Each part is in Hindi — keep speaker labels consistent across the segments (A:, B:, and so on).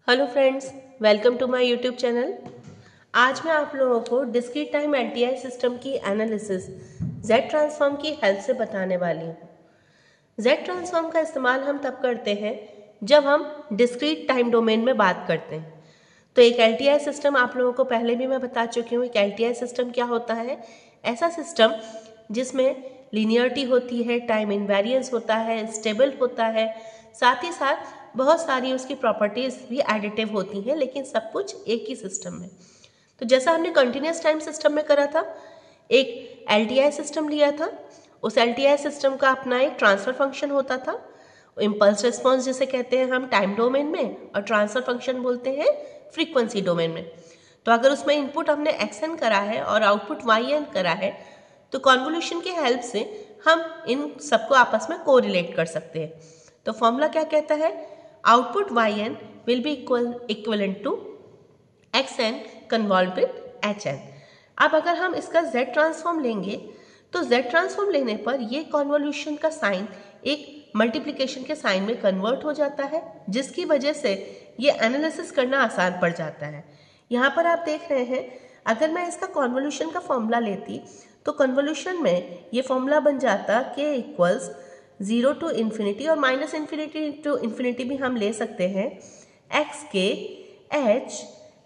A: Hello friends, welcome to my YouTube channel. आज मैं आप लोगों को डिस्क्रीट टाइम एलटीआई सिस्टम की एनालिसिस जेड ट्रांसफॉर्म की हेल्प से बताने वाली हूँ। जेड ट्रांसफॉर्म का इस्तेमाल हम तब करते हैं जब हम डिस्क्रीट टाइम डोमेन में बात करते हैं। तो एक एलटीआई सिस्टम आप लोगों को पहले भी मैं बता चुकी हूँ। एक एलटीआई सिस्टम क्या होता है? ऐसा सिस्टम जिसमें लीनियरिटी होती है, टाइम इनवेरियंस होता है, स्टेबल होता है, साथ ही साथ बहुत सारी उसकी प्रॉपर्टीज़ भी एडिटिव होती हैं, लेकिन सब कुछ एक ही सिस्टम में। तो जैसा हमने कंटिन्यूस टाइम सिस्टम में करा था, एक एलटीआई सिस्टम लिया था। उस एलटीआई सिस्टम का अपना एक ट्रांसफर फंक्शन होता था, इम्पल्स रिस्पॉन्स जिसे कहते हैं हम टाइम डोमेन में, और ट्रांसफर फंक्शन बोलते हैं फ्रीक्वेंसी डोमेन में। तो अगर उसमें इनपुट हमने xn करा है और आउटपुट yn करा है, तो कॉन्वोल्यूशन की हेल्प से हम इन सबको आपस में कोरिलेट कर सकते हैं। तो फॉर्मूला क्या कहता है? Output yn will be equivalent to xn convolve with hn। अब अगर हम इसका z ट्रांसफॉर्म लेंगे तो z ट्रांसफॉर्म लेने पर ये कॉन्वोल्यूशन का साइन एक मल्टीप्लिकेशन के साइन में कन्वर्ट हो जाता है, जिसकी वजह से ये एनालिसिस करना आसान पड़ जाता है। यहाँ पर आप देख रहे हैं, अगर मैं इसका कॉन्वोल्यूशन का फॉर्मूला लेती तो कन्वोल्यूशन में ये फॉर्मूला बन जाता k इक्वल्स 0 टू इन्फिनिटी, और माइनस इन्फिनिटी टू इन्फिनिटी भी हम ले सकते हैं, एक्स के एच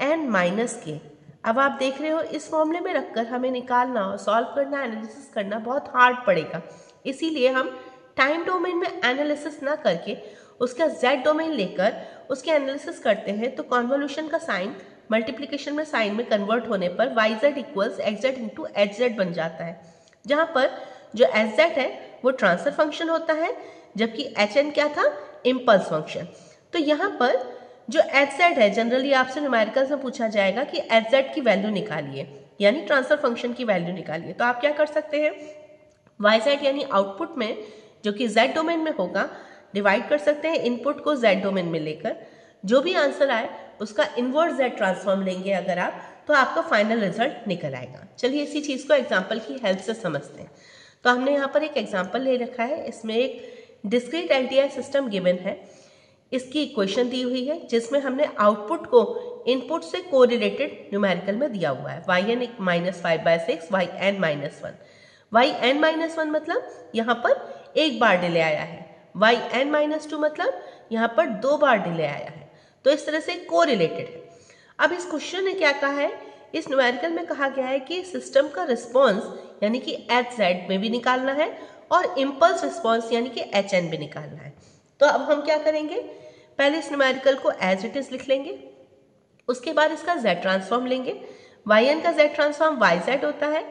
A: एन माइनस के। अब आप देख रहे हो, इस फॉर्मूले में रखकर हमें निकालना और सॉल्व करना, एनालिसिस करना बहुत हार्ड पड़ेगा। इसीलिए हम टाइम डोमेन में एनालिसिस ना करके उसका जेड डोमेन लेकर उसके एनालिसिस करते हैं। तो कॉन्वोल्यूशन का साइन मल्टीप्लिकेशन में साइन में कन्वर्ट होने पर Y Z equals X Z into H Z बन जाता है, जहाँ पर जो एच जेड है वो ट्रांसफर फंक्शन होता है, जबकि एच एन क्या था? Impulse function. तो यहाँ पर जो एच जेड है, जनरली आपसे न्यूमेरिकल्स में पूछा जाएगा कि एच जेड की वैल्यू निकालिए, यानी ट्रांसफर फंक्शन की वैल्यू निकालिए। तो आप क्या कर सकते हैं? वाई जेड यानी आउटपुट में जो कि जेड डोमेन में होगा, डिवाइड कर सकते हैं इनपुट को जेड डोमेन में लेकर। जो भी आंसर आए उसका इनवर्स जेड ट्रांसफॉर्म लेंगे अगर आप, तो आपका फाइनल रिजल्ट निकल आएगा। चलिए इसी चीज़ को एग्जाम्पल की हेल्प से समझते हैं। तो हमने यहाँ पर एक एग्जाम्पल ले रखा है, इसमें एक डिस्क्रीट एलटीआई सिस्टम गिवन है। इसकी इक्वेशन दी हुई है जिसमें हमने आउटपुट को इनपुट से कोरिलेटेड न्यूमेरिकल में दिया हुआ है, yn minus 5/6 yn minus 1। yn minus 1 मतलब यहाँ पर एक बार डिले आया है, yn माइनस 2 मतलब यहाँ पर 2 बार डिले आया है। तो इस तरह से कोरिलेटेड है। अब इस क्वेश्चन ने क्या कहा है? इस न्यूमेरिकल में कहा गया है कि सिस्टम का रिस्पॉन्स यानी कि एच जेड में भी निकालना है और इम्पल्स रिस्पॉन्स यानी कि एच एन भी निकालना है। तो अब हम क्या करेंगे? पहले इस न्यूमेरिकल को एज इट इज लिख लेंगे, उसके बाद इसका जेड ट्रांसफॉर्म लेंगे। वाई एन का जेड ट्रांसफॉर्म वाई जेड होता है।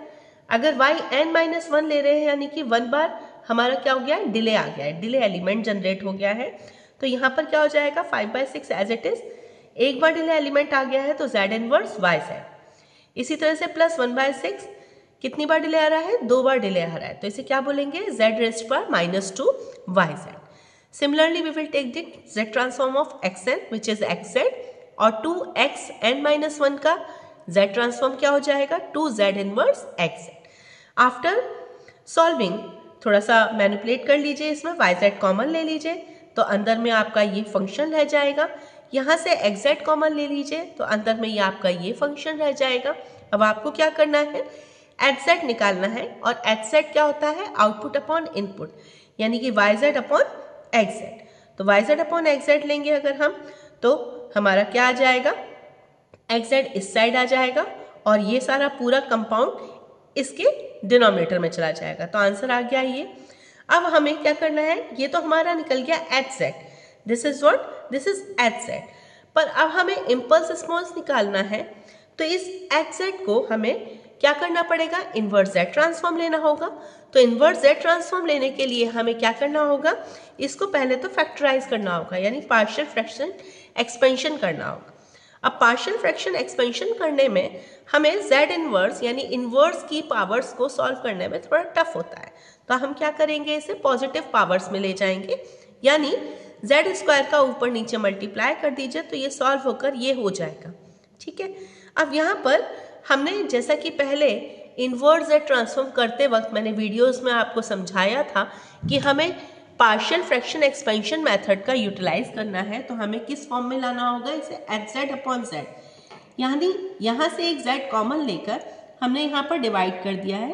A: अगर वाई एन माइनस 1 ले रहे हैं, यानी कि 1 बार हमारा क्या हो गया है? डिले आ गया है, डिले एलिमेंट जनरेट हो गया है। तो यहाँ पर क्या हो जाएगा? 5/6 एज इट इज। एक बार डिले एलिमेंट आ गया है तो जेड इनवर्स वाई जेड। इसी तरह से प्लस 1/6 कितनी बार डिले आ रहा है? 2 बार डिले आ रहा है, तो इसे क्या बोलेंगे? z रेस्ट पर -2 yz। Similarly we will take the z transform of xn which is xz, और 2xn-1 का z ट्रांसफॉर्म क्या हो जाएगा? 2z inverse xz। After solving थोड़ा सा मैनिपुलेट कर लीजिए, इसमें yz कॉमन ले लीजिए तो अंदर में आपका ये फंक्शन रह जाएगा। यहाँ से xz कॉमन ले लीजिए तो अंदर में ये आपका ये फंक्शन रह जाएगा। अब आपको क्या करना है? एच जेड निकालना है, और एच जेड क्या होता है? आउटपुट अपॉन इनपुट, यानी कि Y Z upon X Z. तो Y Z upon X Z लेंगे अगर हम, तो हमारा क्या आ जाएगा? एक्स जेड इस साइड आ जाएगा और ये सारा पूरा कंपाउंड इसके डिनोमिनेटर में चला जाएगा। तो आंसर आ गया ये। अब हमें क्या करना है? ये तो हमारा निकल गया H Z, this is what? This is H Z. पर अब हमें इम्पल्स रिस्पॉन्स निकालना है, तो इस एच जेड को हमें क्या करना पड़ेगा? इनवर्स जेड ट्रांसफॉर्म लेना होगा। तो इनवर्स जेड ट्रांसफॉर्म लेने के लिए हमें क्या करना होगा? इसको पहले तो फैक्टराइज करना होगा, यानी पार्शियल फ्रैक्शन एक्सपेंशन करना होगा। अब पार्शियल फ्रैक्शन एक्सपेंशन करने में हमें जेड इनवर्स यानी इनवर्स की पावर्स को सॉल्व करने में थोड़ा टफ होता है। तो हम क्या करेंगे? इसे पॉजिटिव पावर्स में ले जाएंगे, यानी जेड स्क्वायर का ऊपर नीचे मल्टीप्लाई कर दीजिए तो ये सॉल्व होकर ये हो जाएगा। ठीक है। अब यहाँ पर हमने जैसा कि पहले इनवर्स जेड ट्रांसफॉर्म करते वक्त मैंने वीडियोस में आपको समझाया था कि हमें पार्शियल फ्रैक्शन एक्सपेंशन मेथड का यूटिलाइज करना है तो हमें किस फॉर्म में लाना होगा इसे, एच जेड अपॉन जेड, यानी यहाँ से एक z कॉमन लेकर हमने यहाँ पर डिवाइड कर दिया है,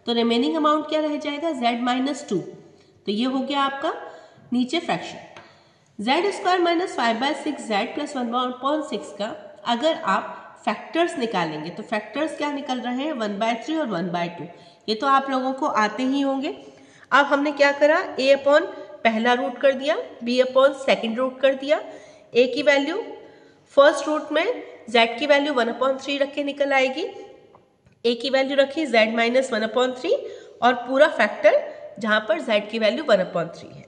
A: तो रिमेनिंग अमाउंट क्या रह जाएगा, z माइनस 2। तो ये हो गया आपका नीचे fraction z square minus 5/6z plus 1/6 का अगर आप फैक्टर्स निकालेंगे तो फैक्टर्स क्या निकल रहे हैं, 1/3 और 1/2। ये तो आप लोगों को आते ही होंगे। अब हमने क्या करा, a अपॉन पहला रूट कर दिया, b अपॉन सेकेंड रूट कर दिया, a की वैल्यू फर्स्ट रूट में z की वैल्यू 1/3 रख के निकल आएगी, a की वैल्यू रखी z माइनस 1/3 और पूरा फैक्टर जहां पर z की वैल्यू 1/3 है।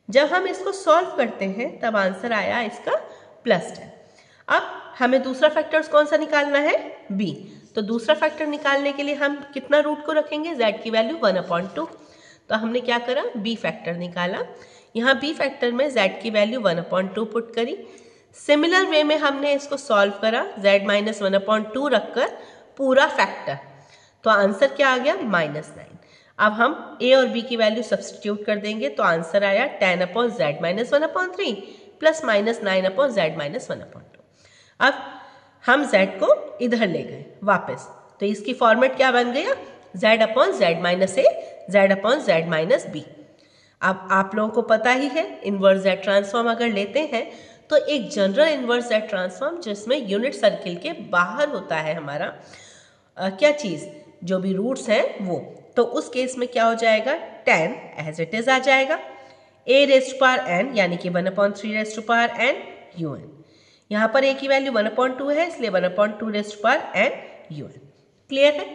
A: जब हम इसको सॉल्व करते हैं तब आंसर आया इसका +10। अब हमें दूसरा फैक्टर्स कौन सा निकालना है, b। तो दूसरा फैक्टर निकालने के लिए हम कितना रूट को रखेंगे, z की वैल्यू 1/2। तो हमने क्या करा, b फैक्टर निकाला, यहाँ b फैक्टर में z की वैल्यू 1/2 पुट करी। सिमिलर वे में हमने इसको सॉल्व करा, z माइनस 1/2 रखकर पूरा फैक्टर, तो आंसर क्या आ गया, -9। अब हम a और b की वैल्यू सब्स्टिट्यूट कर देंगे तो आंसर आया 10/z minus 1/3 plus -9/z minus 1/2। अब हम z को इधर ले गए वापस, तो इसकी फॉर्मेट क्या बन गया, z/z minus a, z/z minus b। अब आप लोगों को पता ही है इनवर्स z ट्रांसफॉर्म अगर लेते हैं तो एक जनरल इनवर्स z ट्रांसफॉर्म जिसमें यूनिट सर्किल के बाहर होता है हमारा क्या चीज़, जो भी रूट्स हैं वो, तो उस केस में क्या हो जाएगा, 10 एज इट इज आ जाएगा, a raise to power n यानी कि 1/3 raise to power n un। यहाँ पर a की वैल्यू 1/2 है इसलिए 1/2 raise to power n un। Clear है।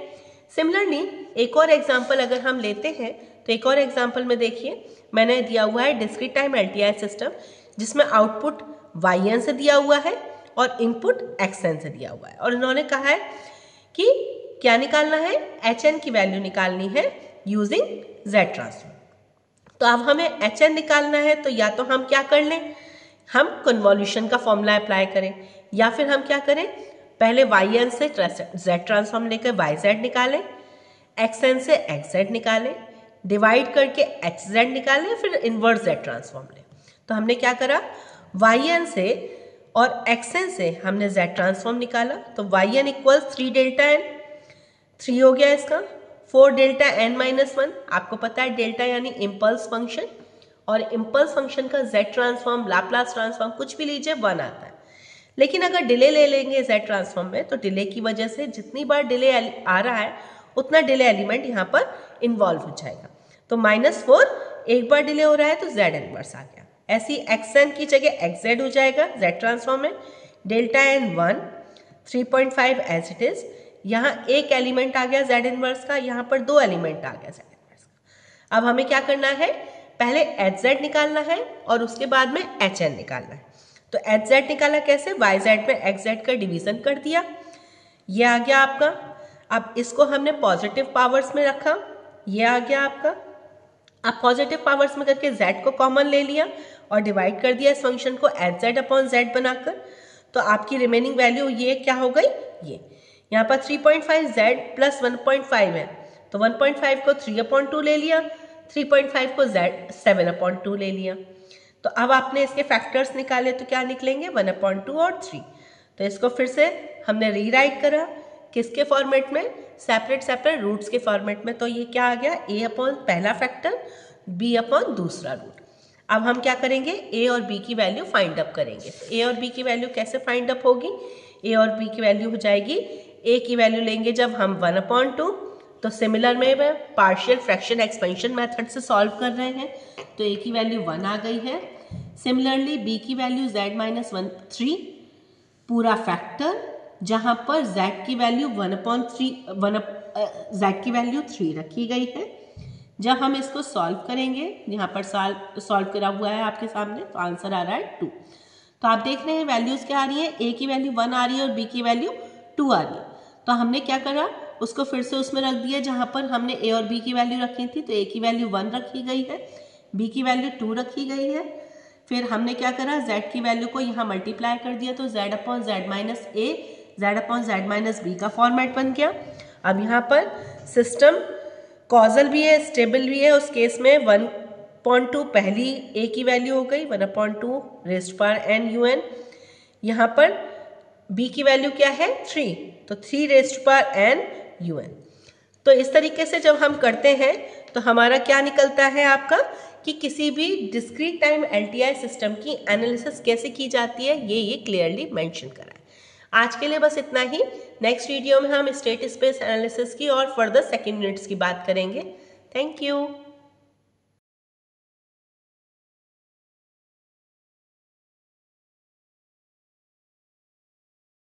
A: सिमिलरली एक और एग्जाम्पल अगर हम लेते हैं तो एक और एग्जाम्पल में देखिए, मैंने दिया हुआ है डिस्क्रीट टाइम LTI सिस्टम जिसमें आउटपुट yn से दिया हुआ है और इनपुट xn से दिया हुआ है, और इन्होंने कहा है कि क्या निकालना है, hn की वैल्यू निकालनी है यूजिंग z ट्रांसफॉर्म। तो अब हमें hn निकालना है तो या तो हम क्या कर लें, हम कन्वॉल्यूशन का फॉर्मूला अप्लाई करें, या फिर हम क्या करें, पहले yn से z ट्रांसफॉर्म लेकर yz निकालें, xn से xz निकालें, डिवाइड करके xz निकालें, फिर इनवर्स z ट्रांसफॉर्म लें। तो हमने क्या करा, yn से और xn से हमने z ट्रांसफॉर्म निकाला, तो yn इक्वल 3 डेल्टा n, 3 हो गया इसका, 4 डेल्टा n माइनस 1, आपको पता है डेल्टा यानी इम्पल्स फंक्शन, और इम्पल्स फंक्शन का z ट्रांसफॉर्म, लाप्लास ट्रांसफॉर्म कुछ भी लीजिए 1 आता है। लेकिन अगर डिले ले लेंगे z ट्रांसफॉर्म में तो डिले की वजह से जितनी बार डिले आ रहा है उतना डिले एलिमेंट यहाँ पर इन्वॉल्व हो जाएगा। तो -4 एक बार डिले हो रहा है तो z इनवर्स आ गया, ऐसी xn की जगह xz हो जाएगा z ट्रांसफॉर्म में, delta n 1, 3.5 as it is, यहाँ एक एलिमेंट आ गया z इनवर्स का, यहाँ पर 2 एलिमेंट आ गया z इनवर्स का। अब हमें क्या करना है, पहले hz निकालना है और उसके बाद में hn निकालना है। तो hz निकाला कैसे, yz में xz का डिवीजन कर दिया, ये आ गया आपका। अब इसको हमने पॉजिटिव पावर्स में रखा, ये आ गया आपका। अब पॉजिटिव पावर्स में करके z को कॉमन ले लिया और डिवाइड कर दिया इस फंक्शन को hz/z बनाकर, तो आपकी रिमेनिंग वैल्यू ये क्या हो गई, ये यहाँ पर 3.5z प्लस 1.5 है, तो 1.5 को 3/2 ले लिया, 3.5 को z 7/2 ले लिया। तो अब आपने इसके फैक्टर्स निकाले तो क्या निकलेंगे, 1/2 और 3। तो इसको फिर से हमने रीराइट करा किसके फॉर्मेट में, सेपरेट रूट्स के फॉर्मेट में। तो ये क्या आ गया, a अपॉन पहला फैक्टर, b अपॉन दूसरा रूट। अब हम क्या करेंगे, a और b की वैल्यू फाइंड अप करेंगे। तो a और b की वैल्यू कैसे फाइंड अप होगी, a और b की वैल्यू हो जाएगी, a की वैल्यू लेंगे जब हम 1/2, तो सिमिलर में पार्शियल फ्रैक्शन एक्सपेंशन मेथड से सॉल्व कर रहे हैं, तो a की वैल्यू 1 आ गई है। सिमिलरली b की वैल्यू z माइनस 3 पूरा फैक्टर, जहां पर z की वैल्यू 1/3 z की वैल्यू 3 रखी गई है। जब हम इसको सॉल्व करेंगे, यहाँ पर सॉल्व करा हुआ है आपके सामने, तो आंसर आ रहा है 2। तो आप देख रहे हैं वैल्यूज क्या आ रही है, a की वैल्यू 1 आ रही है और b की वैल्यू 2 आ रही है। तो हमने क्या करा, उसको फिर से उसमें रख दिया जहां पर हमने a और b की वैल्यू रखी थी। तो a की वैल्यू 1 रखी गई है, b की वैल्यू 2 रखी गई है। फिर हमने क्या करा, z की वैल्यू को यहाँ मल्टीप्लाई कर दिया, तो z/z minus a, z/z minus b का फॉर्मेट बन गया। अब यहाँ पर सिस्टम कॉजल भी है, स्टेबल भी है, उस केस में 1 0.2 पहली a की वैल्यू हो गई 1/2 रेज़्ड पावर n un। यहाँ पर b की वैल्यू क्या है 3, तो 3 रेज़्ड पावर n un। तो इस तरीके से जब हम करते हैं तो हमारा क्या निकलता है आपका कि किसी भी डिस्क्रीट टाइम एलटीआई सिस्टम की एनालिसिस कैसे की जाती है ये क्लियरली मेंशन करा है। आज के लिए बस इतना ही। नेक्स्ट वीडियो में हम स्टेट स्पेस एनालिसिस की और फर्दर सेकंड यूनिट्स की बात करेंगे। Thank you.